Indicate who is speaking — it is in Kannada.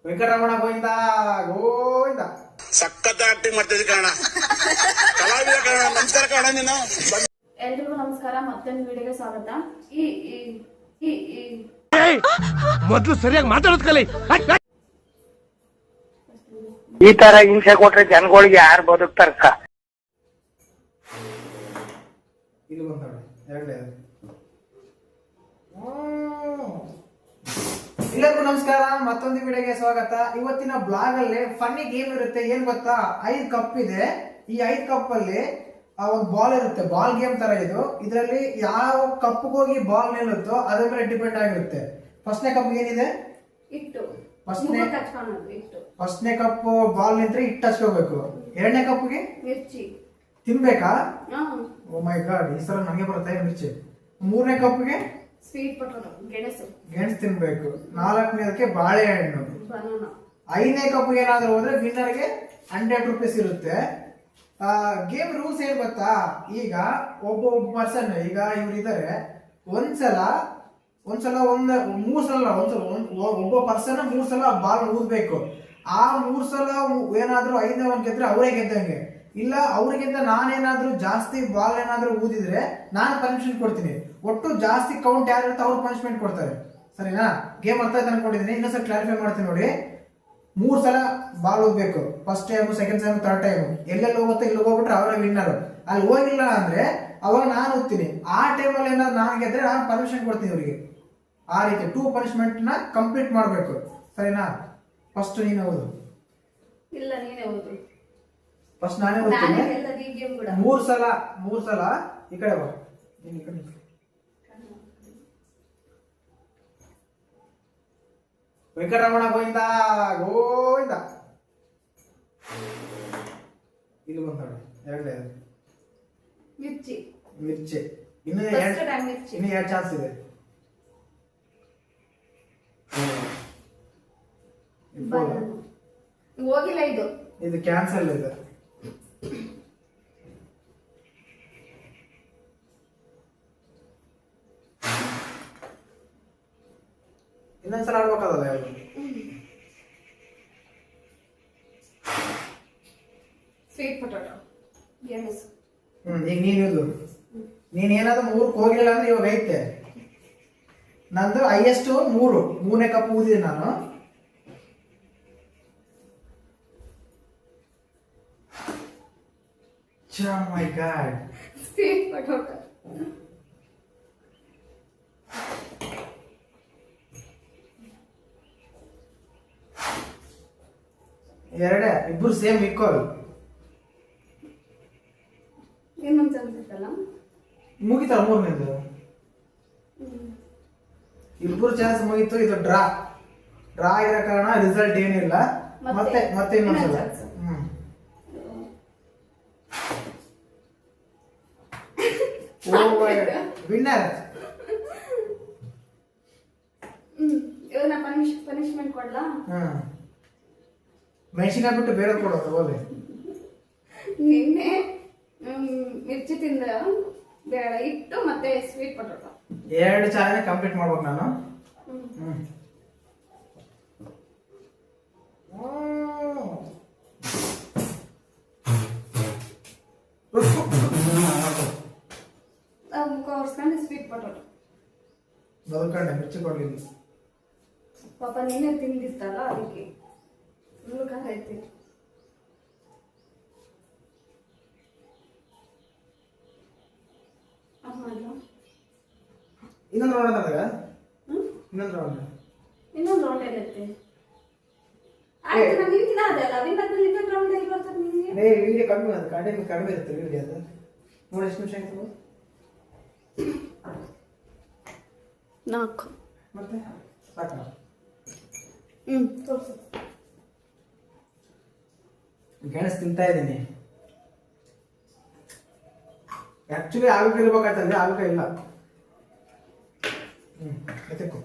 Speaker 1: ವೆಂಕಟರಮಣ ಗೋವಿಂದ ಗೋವಿಂದ.
Speaker 2: ಸಖತ್ ಆಕ್ಟಿಂಗ್ ಮಾಡ್ತಿದ್ದೆ ಕಾರಣ ಕಲಾವಿದ ಕಾರಣ. ನಮಸ್ಕಾರ ಕಾರಣ ನೀನು.
Speaker 3: ಎಲ್ರಿಗೂ ನಮಸ್ಕಾರ. ಮತ್ತೊಂದು ವಿಡಿಯೋಗೆ ಸ್ವಾಗತ.
Speaker 4: ಮೊದಲು ಸರಿಯಾಗಿ ಮಾತಾಡೋದ್ ಕಲಿ.
Speaker 5: ಈ ತರ ಹಿಂಸೆ ಕೊಟ್ರೆ ಜನಗಳಿಗೆ ಯಾರು ಬದುಕ್ತಾರಕ್ಕ?
Speaker 1: ಇಲ್ಲಿ ಬಂದ ಎರಡನೇ. ಎಲ್ಲರಿಗೂ ನಮಸ್ಕಾರ, ಮತ್ತೊಂದು ವಿಡಿಯೋಗೆ ಸ್ವಾಗತ. ಇವತ್ತಿನ ಬ್ಲಾಗ್ ಅಲ್ಲಿ ಫನ್ನಿ ಗೇಮ್ ಇರುತ್ತೆ. ಏನ್ ಗೊತ್ತಾ, 5 ಕಪ್ ಇದೆ. ಈ 5 ಕಪ್ ಅಲ್ಲಿ ಒಂದು ಬಾಲ್ ಇರುತ್ತೆ. ಬಾಲ್ ಗೇಮ್ ತರ ಇದು. ಇದರಲ್ಲಿ ಯಾವ ಕಪ್ ಹೋಗಿ ಬಾಲ್ ನಿಲ್ಲುತ್ತೋ ಅದ್ರ ಮೇಲೆ ಡಿಪೆಂಡ್ ಆಗಿರುತ್ತೆ. ಫಸ್ಟ್ನೇ ಕಪ್ ಏನಿದೆ,
Speaker 3: ಇಟ್ಟು.
Speaker 1: ಫಸ್ಟ್ನೇ ಕಪ್ ಬಾಲ್ ನಿಂತ್ರೆ ಇಟ್ಟು ಹಚ್ಕೋಬೇಕು. ಎರಡನೇ ಕಪ್ಗೆ
Speaker 3: ಮಿರ್ಚಿ
Speaker 1: ತಿನ್ಬೇಕಾ? ಓ ಮೈ ಗಾಡ್, ಈ ಸಲ ನನಗೆ ಬರುತ್ತೆ ಮಿರ್ಚಿ. ಮೂರನೇ ಕಪ್ಗೆ
Speaker 3: ಸ್ವೀಟ್ ಪೊಟೊಟೊ,
Speaker 1: ಗೆಣಸು ತಿನ್ಬೇಕು. ನಾಲ್ಕನೇದಕ್ಕೆ ಬಾಳೆಹಣ್ಣು. ಐದನೇ ಕಪ್ ಏನಾದ್ರೂ ಹೋದ್ರೆ ವಿನ್ನರ್ಗೆ 100 ರೂಪೀಸ್ ಇರುತ್ತೆ. ಗೇಮ್ ರೂಲ್ಸ್ ಏನ್ ಗೊತ್ತಾ, ಈಗ ಒಬ್ಬ ಪರ್ಸನ್, ಈಗ ಇವ್ರು ಇದಾರೆ, ಒಂದ್ಸಲ ಮೂರ್ ಸಲ ಒಬ್ಬ ಪರ್ಸನ್ 3 ಸಲ ಬಾಲ್ ಊದ್ಬೇಕು. ಆ 3 ಸಲ ಏನಾದ್ರೂ 5ನೇ ಒಂದು ಗೆದ್ರೆ ಅವರೇ ಗೆದ್ದಂಗೆ. ಇಲ್ಲ ಅವ್ರಿಗಿಂತ ನಾನೇನಾದ್ರೂ ಜಾಸ್ತಿ ಬಾಲ್ ಏನಾದ್ರೂ ಊದಿದ್ರೆ ನಾನು ಪನಿಷ್ಮೆಂಟ್ ಕೊಡ್ತೀನಿ. ಒಟ್ಟು ಜಾಸ್ತಿ ಕೌಂಟ್ ಯಾರು ಇರುತ್ತೆ ಅವ್ರು ಪನಿಷ್ಮೆಂಟ್ ಕೊಡ್ತಾರೆ. ಸರಿನಾ? ಗೇಮ್ ಅರ್ಥ ಆಯ್ತು ಅನ್ಕೊಂಡಿದ್ದೀನಿ. ಇನ್ನೊಂದ್ಸಲ ಕ್ಲಾರಿಫೈ ಮಾಡ್ತೀನಿ ನೋಡಿ. 3 ಸಲ ಬಾಲ್ ಊದ್ಬೇಕು. First time, second time, third time. ಎಲ್ಲೆಲ್ಲಿ ಹೋಗುತ್ತೆ ಇಲ್ಲಿ ಹೋಗ್ಬಿಟ್ರೆ ಅವರೇ ವಿನ್ನರ್. ಅಲ್ಲಿ ಹೋಗಿಲ್ಲ ಅಂದ್ರೆ ಅವಾಗ ನಾನು ಓದ್ತೀನಿ. ಆ ಟೈಮಲ್ಲಿ ಏನಾದ್ರು ನಾನು ಗೆದ್ರೆ ನಾನು ಪರ್ಮಿಷನ್ ಕೊಡ್ತೀನಿ ಅವರಿಗೆ. ಆ ರೀತಿ 2 ಪನಿಷ್ಮೆಂಟ್ ನ ಕಂಪ್ಲೀಟ್ ಮಾಡ್ಬೇಕು. ಸರಿನಾ? ಫಸ್ಟ್ ನೀನು ಓದು.
Speaker 3: ಇಲ್ಲ, ನೀನೇ ಓದು.
Speaker 1: ಫಸ್ಟ್ ನಾನೇ ಓದ್ತೀನಿ. 3 ಸಲ ಈ ಕಡೆ ಬಾ. ಈ ಕಡೆ ವೆಂಕಟರಮಣ ಗೋವಿಂದ ಗೋವಿಂದ. ಇಲ್ಲಿ ಬಂದ ಎರಡನೇ ಮಿರ್ಚಿ. ಇನ್ನು 2 ಚಾನ್ಸ್ ಇದೆ.
Speaker 3: ಹೋಗಿಲ್ಲ,
Speaker 1: ಇದು ಕ್ಯಾನ್ಸಲ್ ಇದೆ. ಇನ್ನೊಂದ್ಸಲ ಆಡ್ಬೇಕಾದಲ್ಲ ಯಾರು.
Speaker 3: ಸ್ವೀಟ್ ಪೊಟೊಟೊ, ಗೆಣಸು.
Speaker 1: ಈಗ ನೀನ್ ಏನಾದ್ರು 3 ಹೋಗಿಲ್ಲ ಅಂದ್ರೆ ಇವಾಗ ಐತೆ. ನಂದು ಹೈಯೆಸ್ಟ್ 3ನೇ ಕಪ್ ಊದಿದೆ ನಾನು. Oh my God.
Speaker 3: Sweet potato.
Speaker 1: ಎರಡೇ, ಇಬ್ರು ಸೇಮ್ ಈಕ್ವಲ್.
Speaker 3: ಇನ್ನೊಂದು ಚಾನ್ಸ್
Speaker 1: ಮುಗಿತಲ್ಲ 3ನೇದು. ಇಬ್ರು ಚಾನ್ಸ್ ಮುಗೀತು. ಇದು ಡ್ರಾ ಇರೋ ಕಾರಣ ರಿಸಲ್ಟ್ ಏನಿಲ್ಲ. ಮತ್ತೆ ಇನ್ನೊಂದ್ಸಲ. ವಿನ್ನರ್.
Speaker 3: ಇವಾಗ ಪನಿಷ್ಮೆಂಟ್ ಕೊಡ್ಲಾ?
Speaker 1: ಮೆಣಸಿನ ಬಿಟ್ಟು ಬೇರೆ ಕೊಡೋದು ಹೋಗಿ.
Speaker 3: ನಿನ್ನೆ ಮಿರ್ಚಿ ತಿಂದ, ಬೇಡ ಇಟ್ಟು ಮತ್ತೆ ಸ್ವೀಟ್ ಪೊಟೊಟೊ.
Speaker 1: 2 ಚಾಲೆಂಜ್ ಕಂಪ್ಲೀಟ್ ಮಾಡ್ಬೇಕು ನಾನು.
Speaker 3: ಮುಖ ಒರೆಸ್ಕೊಂಡು ಸ್ವೀಟ್ ಪೊಟೊಟೊ
Speaker 1: ಬದುಕೊಂಡೆ, ಮಿರ್ಚಿ ಕೊಡ್ಲಿಲ್ಲ.
Speaker 3: ಪಾಪ ನೀನೇ ತಿಂದಿತ್ತಲ್ಲ, ಅದಕ್ಕೆ ಮುಖ ಐತಿ.
Speaker 1: ಇನ್ನೊಂದು ರೌಂಡ್ ಅದಾಗ ಇನ್ನೊಂದು ರೌಂಡ್
Speaker 3: ಇರುತ್ತೆ. ಆಯ್ತು, ನಾನು ನಿಂತಿನ ಅದಲ್ಲ ಇನ್ನೊಂದು ರೌಂಡ್ ಎಲ್ಲಿ ಬರ್ತದೆ ನಿಮಗೆ?
Speaker 1: ವಿಡಿಯೋ ಕಡಿಮೆ ಇರುತ್ತೆ ವಿಡಿಯೋ. ಅದು ನೋಡಿ ಎಷ್ಟು ನಿಮಿಷ ಆಯ್ತು?
Speaker 3: 4.
Speaker 1: ಮತ್ತೆ ಸಾಕ?
Speaker 3: ತೋರಿಸು.
Speaker 1: ಗೆಣಸು ತಿಂತಾ ಇದ್ದೀನಿ. ಆಕ್ಚುಲಿ ಆಲೂಕ ಇರ್ಬೇಕಾಯ್ತಂದ್ರೆ ಆಲೂಕ ಇಲ್ಲ. ಎತ್ತಕ್ಕೋ.